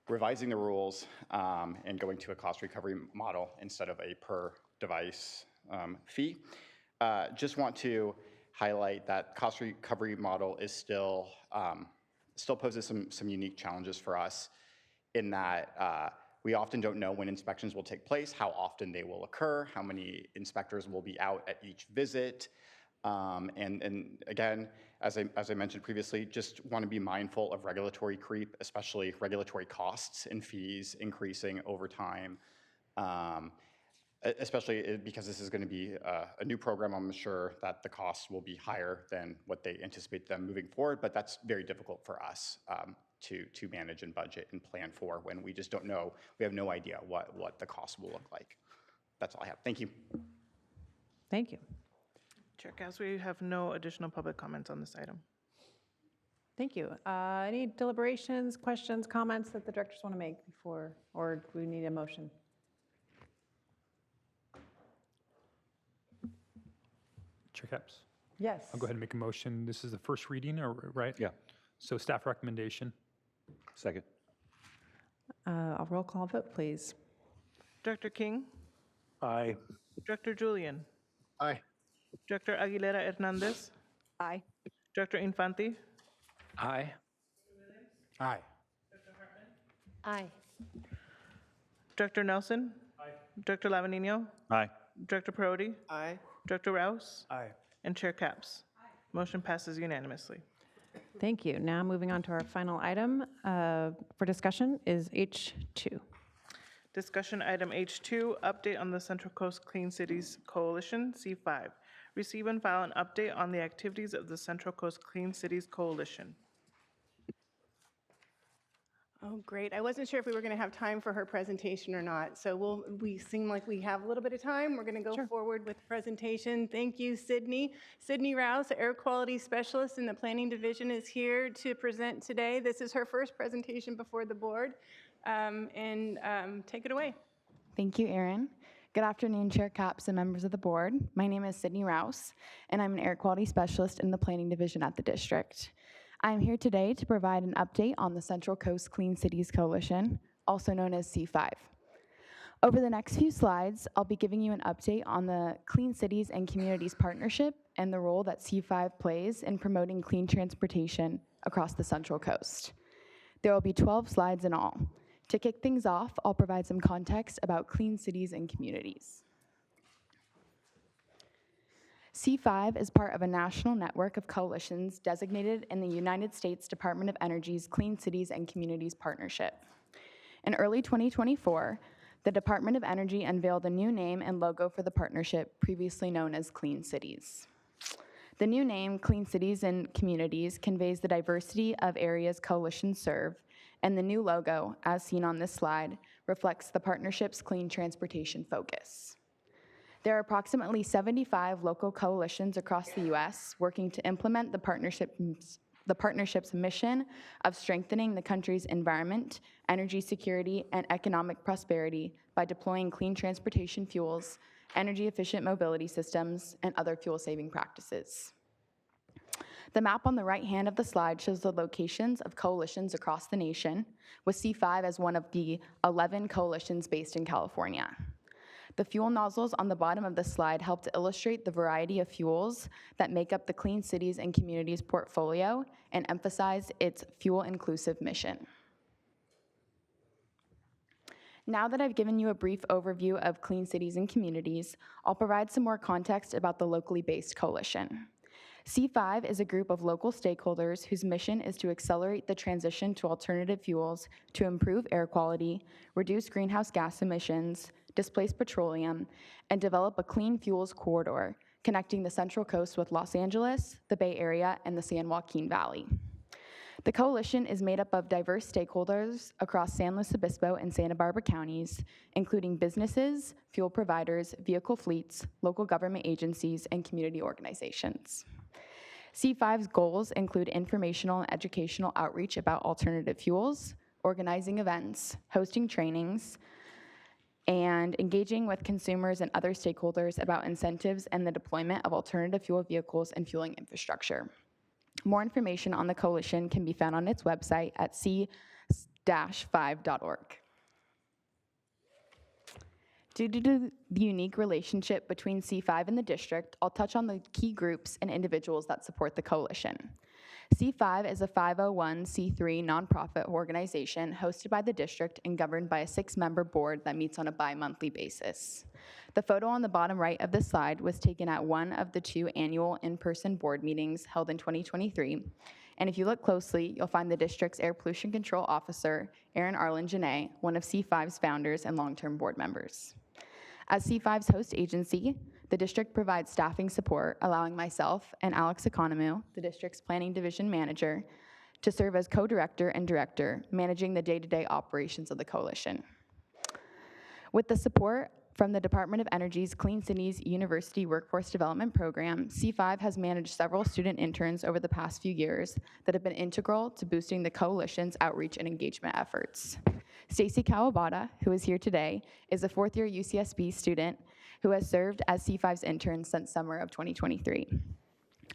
revising the rules and going to a cost recovery model instead of a per device fee. Just want to highlight that cost recovery model is still poses some unique challenges for us in that we often don't know when inspections will take place, how often they will occur, how many inspectors will be out at each visit. And again, as I mentioned previously, just want to be mindful of regulatory creep, especially regulatory costs and fees increasing over time, especially because this is going to be a new program. I'm sure that the costs will be higher than what they anticipate them moving forward, but that's very difficult for us to manage and budget and plan for when we just don't know. We have no idea what the cost will look like. That's all I have. Thank you. Thank you. Chair Capps, we have no additional public comments on this item. Thank you. Any deliberations, questions, comments that the directors want to make before, or do we need a motion? Chair Capps. Yes. I'll go ahead and make a motion. This is the first reading, right? Yeah. So staff recommendation. Second. A roll call vote, please. Director King, Aye. Director Julian, Aye. Director Aguilera Hernandez, Aye. Director Infante, Aye. Aye. Aye. Director Nelson, Director Lavanino, Aye. Director Parodi, Aye. Director Rouse, Aye. and Chair Capps. Motion passes unanimously. Thank you. Now moving on to our final item for discussion is H2. Discussion item H2, update on the Central Coast Clean Cities Coalition, C5. Receive and file an update on the activities of the Central Coast Clean Cities Coalition. Oh, great. I wasn't sure if we were going to have time for her presentation or not, so we seem like we have a little bit of time. We're going to go forward with the presentation. Thank you, Sydney. Sydney Rouse, Air Quality Specialist in the Planning Division, is here to present today. This is her first presentation before the board, take it away. Thank you, Erin. Good afternoon, Chair Capps and members of the board. My name is Sydney Rouse, and I'm an Air Quality Specialist in the Planning Division at the district. I'm here today to provide an update on the Central Coast Clean Cities Coalition, also known as C5. Over the next few slides, I'll be giving you an update on the Clean Cities and Communities Partnership and the role that C5 plays in promoting clean transportation across the Central Coast. There will be 12 slides in all. To kick things off, I'll provide some context about clean cities and communities. C5 is part of a national network of coalitions designated in the United States Department of Energy's Clean Cities and Communities Partnership. In early 2024, the Department of Energy unveiled a new name and logo for the partnership, previously known as Clean Cities. The new name, Clean Cities and Communities, conveys the diversity of areas coalitions serve, and the new logo, as seen on this slide, reflects the partnership's clean transportation focus. There are approximately 75 local coalitions across the U.S. working to implement the partnership's mission of strengthening the country's environment, energy security, and economic prosperity by deploying clean transportation fuels, energy-efficient mobility systems, and other fuel-saving practices. The map on the right hand of the slide shows the locations of coalitions across the nation, with C5 as one of the 11 coalitions based in California. The fuel nozzles on the bottom of the slide help to illustrate the variety of fuels that make up the Clean Cities and Communities portfolio and emphasize its fuel-inclusive mission. Now that I've given you a brief overview of Clean Cities and Communities, I'll provide some more context about the locally based coalition. C5 is a group of local stakeholders whose mission is to accelerate the transition to alternative fuels to improve air quality, reduce greenhouse gas emissions, displace petroleum, and develop a clean fuels corridor connecting the Central Coast with Los Angeles, the Bay Area, and the San Joaquin Valley. The coalition is made up of diverse stakeholders across San Luis Obispo and Santa Barbara counties, including businesses, fuel providers, vehicle fleets, local government agencies, and community organizations. C5's goals include informational and educational outreach about alternative fuels, organizing events, hosting trainings, and engaging with consumers and other stakeholders about incentives and the deployment of alternative fuel vehicles and fueling infrastructure. More information on the coalition can be found on its website at c-5.org. Due to the unique relationship between C5 and the district, I'll touch on the key groups and individuals that support the coalition. C5 is a 501c3 nonprofit organization hosted by the district and governed by a 6-member board that meets on a bi-monthly basis. The photo on the bottom right of the slide was taken at one of the 2 annual in-person board meetings held in 2023. And if you look closely, you'll find the district's air pollution control officer, Erin Arlen-Janae, one of C5's founders and long-term board members. As C5's host agency, the district provides staffing support, allowing myself and Alex Economou, the district's planning division manager, to serve as co-director and director, managing the day-to-day operations of the coalition. With the support from the Department of Energy's Clean Cities University Workforce Development Program, C5 has managed several student interns over the past few years that have been integral to boosting the coalition's outreach and engagement efforts. Stacy Kawabata, who is here today, is a 4th-year UCSB student who has served as C5's intern since summer of 2023.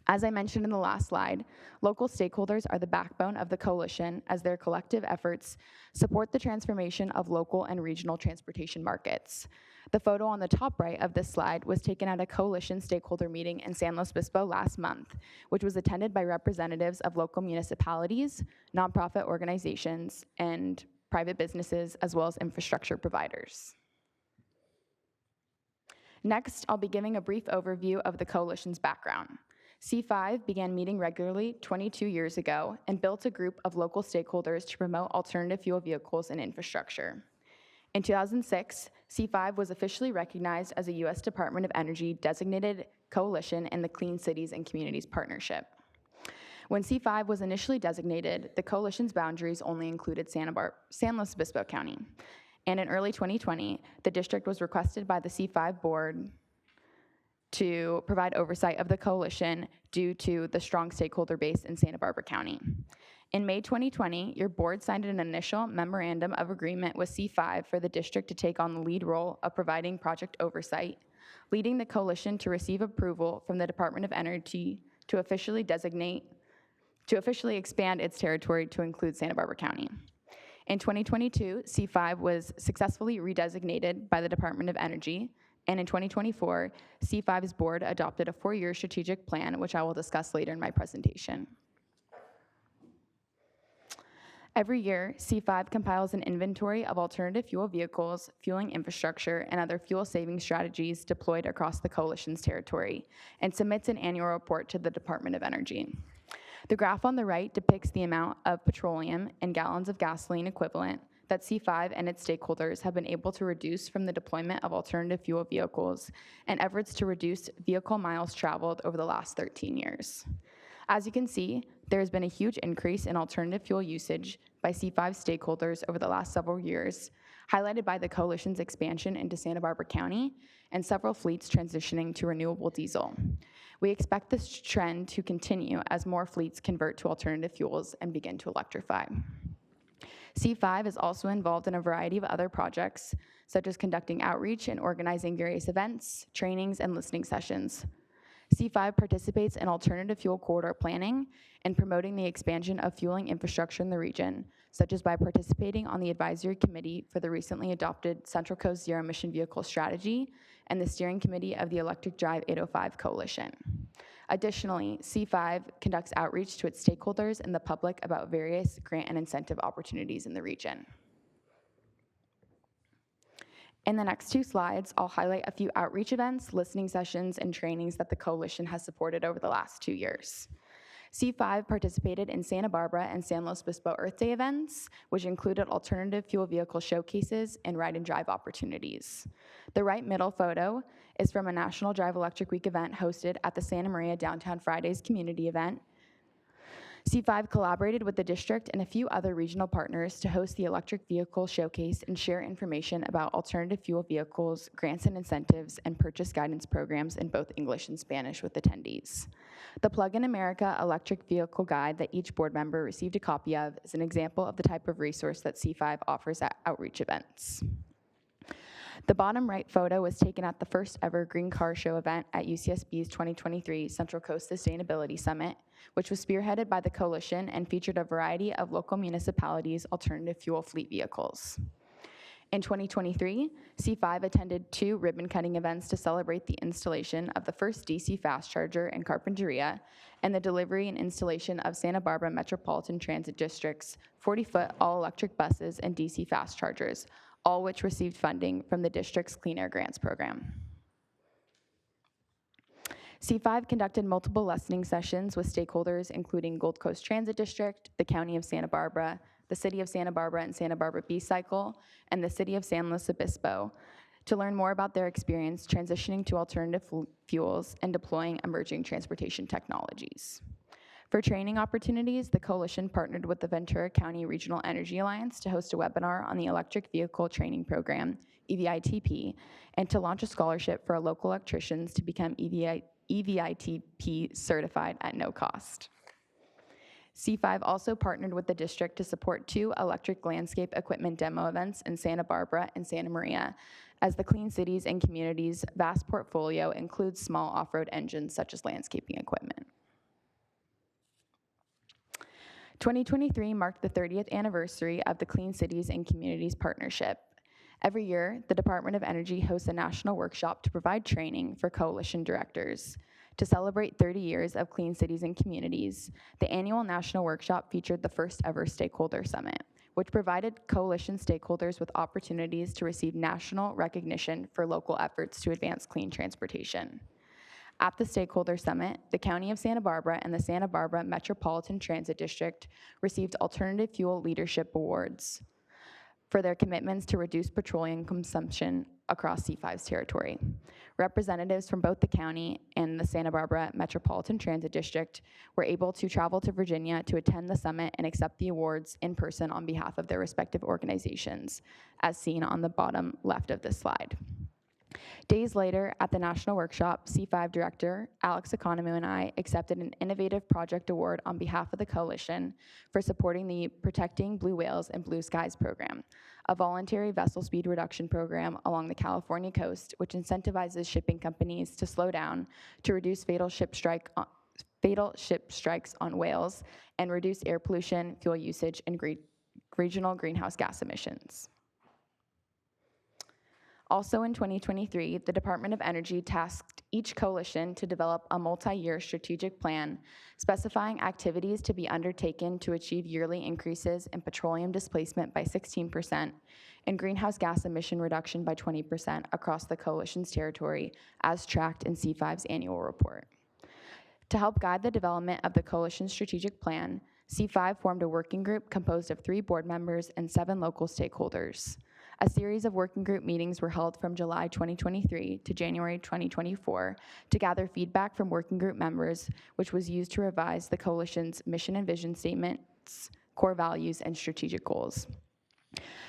As I mentioned in the last slide, local stakeholders are the backbone of the coalition as their collective efforts support the transformation of local and regional transportation markets. The photo on the top right of this slide was taken at a coalition stakeholder meeting in San Luis Obispo last month, which was attended by representatives of local municipalities, nonprofit organizations, and private businesses, as well as infrastructure providers. Next, I'll be giving a brief overview of the coalition's background. C5 began meeting regularly 22 years ago and built a group of local stakeholders to promote alternative fuel vehicles and infrastructure. In 2006, C5 was officially recognized as a U.S. Department of Energy designated coalition in the Clean Cities and Communities Partnership. When C5 was initially designated, the coalition's boundaries only included San Luis Obispo County. And in early 2020, the district was requested by the C5 board to provide oversight of the coalition due to the strong stakeholder base in Santa Barbara County. In May 2020, your board signed an initial memorandum of agreement with C5 for the district to take on the lead role of providing project oversight, leading the coalition to receive approval from the Department of Energy to officially expand its territory to include Santa Barbara County. In 2022, C5 was successfully redesignated by the Department of Energy, and in 2024, C5's board adopted a 4-year strategic plan, which I will discuss later in my presentation. Every year, C5 compiles an inventory of alternative fuel vehicles, fueling infrastructure, and other fuel-saving strategies deployed across the coalition's territory, and submits an annual report to the Department of Energy. The graph on the right depicts the amount of petroleum and gallons of gasoline equivalent that C5 and its stakeholders have been able to reduce from the deployment of alternative fuel vehicles and efforts to reduce vehicle miles traveled over the last 13 years. As you can see, there has been a huge increase in alternative fuel usage by C5 stakeholders over the last several years, highlighted by the coalition's expansion into Santa Barbara County and several fleets transitioning to renewable diesel. We expect this trend to continue as more fleets convert to alternative fuels and begin to electrify. C5 is also involved in a variety of other projects, such as conducting outreach and organizing various events, trainings, and listening sessions. C5 participates in alternative fuel corridor planning and promoting the expansion of fueling infrastructure in the region, such as by participating on the advisory committee for the recently adopted Central Coast Zero Emission Vehicle Strategy and the steering committee of the Electric Drive 805 Coalition. Additionally, C5 conducts outreach to its stakeholders and the public about various grant and incentive opportunities in the region. In the next 2 slides, I'll highlight a few outreach events, listening sessions, and trainings that the coalition has supported over the last 2 years. C5 participated in Santa Barbara and San Luis Obispo Earth Day events, which included alternative fuel vehicle showcases and ride and drive opportunities. The right middle photo is from a National Drive Electric Week event hosted at the Santa Maria Downtown Fridays community event. C5 collaborated with the district and a few other regional partners to host the electric vehicle showcase and share information about alternative fuel vehicles, grants and incentives, and purchase guidance programs in both English and Spanish with attendees. The Plug in America electric vehicle guide that each board member received a copy of is an example of the type of resource that C5 offers at outreach events. The bottom right photo was taken at the first ever Green Car Show event at UCSB's 2023 Central Coast Sustainability Summit, which was spearheaded by the coalition and featured a variety of local municipalities' alternative fuel fleet vehicles. In 2023, C5 attended 2 ribbon-cutting events to celebrate the installation of the first DC fast charger in Carpinteria and the delivery and installation of Santa Barbara Metropolitan Transit District's 40-foot all-electric buses and DC fast chargers, all which received funding from the district's Clean Air Grants program. C5 conducted multiple listening sessions with stakeholders including Gold Coast Transit District, the County of Santa Barbara, the City of Santa Barbara and Santa Barbara B-Cycle, and the City of San Luis Obispo to learn more about their experience transitioning to alternative fuels and deploying emerging transportation technologies. For training opportunities, the coalition partnered with the Ventura County Regional Energy Alliance to host a webinar on the Electric Vehicle Training Program, EVITP, and to launch a scholarship for local electricians to become EVITP certified at no cost. C5 also partnered with the district to support 2 electric landscape equipment demo events in Santa Barbara and Santa Maria, as the Clean Cities and Communities' vast portfolio includes small off-road engines such as landscaping equipment. 2023 marked the 30th anniversary of the Clean Cities and Communities Partnership. Every year, the Department of Energy hosts a national workshop to provide training for coalition directors. To celebrate 30 years of Clean Cities and Communities, the annual national workshop featured the first ever stakeholder summit, which provided coalition stakeholders with opportunities to receive national recognition for local efforts to advance clean transportation. At the Stakeholder Summit, the County of Santa Barbara and the Santa Barbara Metropolitan Transit District received Alternative Fuel Leadership Awards for their commitments to reduce petroleum consumption across C5's territory. Representatives from both the county and the Santa Barbara Metropolitan Transit District were able to travel to Virginia to attend the summit and accept the awards in person on behalf of their respective organizations, as seen on the bottom left of this slide. Days later, at the national workshop, C5 Director Alex Economou and I accepted an Innovative Project Award on behalf of the coalition for supporting the Protecting Blue Whales and Blue Skies program, a voluntary vessel speed reduction program along the California coast, which incentivizes shipping companies to slow down to reduce fatal ship strikes on whales and reduce air pollution, fuel usage, and regional greenhouse gas emissions. Also in 2023, the Department of Energy tasked each coalition to develop a multi-year strategic plan specifying activities to be undertaken to achieve yearly increases in petroleum displacement by 16% and greenhouse gas emission reduction by 20% across the coalition's territory, as tracked in C5's annual report. To help guide the development of the coalition's strategic plan, C5 formed a working group composed of 3 board members and 7 local stakeholders. A series of working group meetings were held from July 2023 to January 2024 to gather feedback from working group members, which was used to revise the coalition's mission and vision statements, core values, and strategic goals.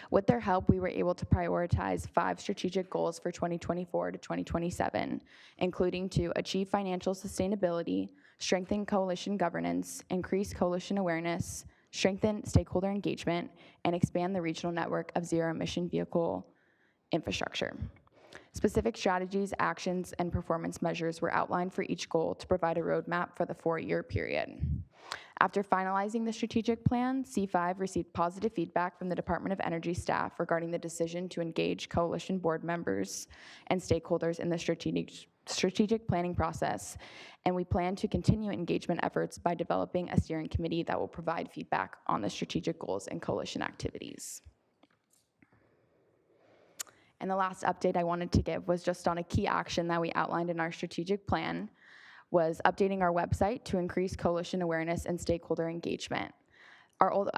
With their help, we were able to prioritize 5 strategic goals for 2024 to 2027, including to achieve financial sustainability, strengthen coalition governance, increase coalition awareness, strengthen stakeholder engagement, and expand the regional network of zero-emission vehicle infrastructure. Specific strategies, actions, and performance measures were outlined for each goal to provide a roadmap for the 4-year period. After finalizing the strategic plan, C5 received positive feedback from the Department of Energy staff regarding the decision to engage coalition board members and stakeholders in the strategic planning process, and we plan to continue engagement efforts by developing a steering committee that will provide feedback on the strategic goals and coalition activities. And the last update I wanted to give was just on a key action that we outlined in our strategic plan, was updating our website to increase coalition awareness and stakeholder engagement. Our old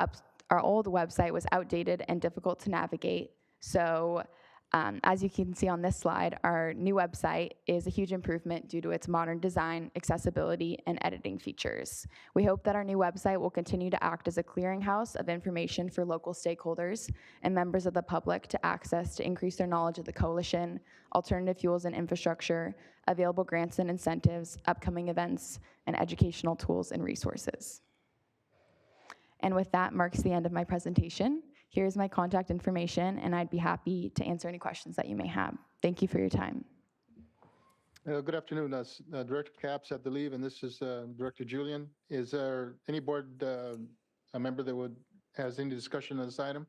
website was outdated and difficult to navigate, so as you can see on this slide, our new website is a huge improvement due to its modern design, accessibility, and editing features. We hope that our new website will continue to act as a clearinghouse of information for local stakeholders and members of the public to access to increase their knowledge of the coalition, alternative fuels and infrastructure, available grants and incentives, upcoming events, and educational tools and resources. And with that marks the end of my presentation. Here's my contact information, and I'd be happy to answer any questions that you may have. Thank you for your time. Good afternoon. Director Capps had to leave, and this is Director Julian. Is there any board a member that has any discussion on this item?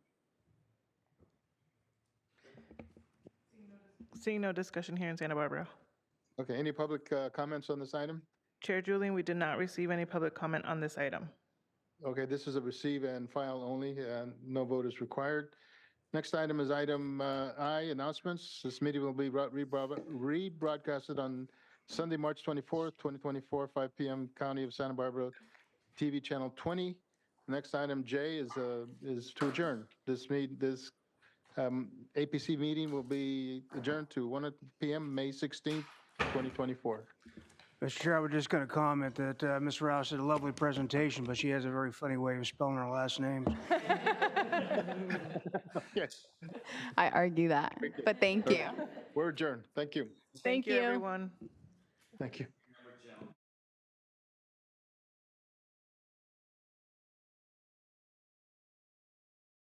Seeing no discussion here in Santa Barbara. Okay, any public comments on this item? Chair Julian, we did not receive any public comment on this item. Okay, this is a receive and file only, and no vote is required. Next item is item I, announcements. This meeting will be rebroadcasted on Sunday, March 24th, 2024, 5 p.m. County of Santa Barbara TV channel 20. Next item J is to adjourn. This APC meeting will be adjourned to 1 p.m. May 16th, 2024. Mr. Chair, I was just going to comment that Ms. Rouse did a lovely presentation, but she has a very funny way of spelling her last name. Yes. I argue that, but thank you. We're adjourned. Thank you. Thank you, everyone. Thank you.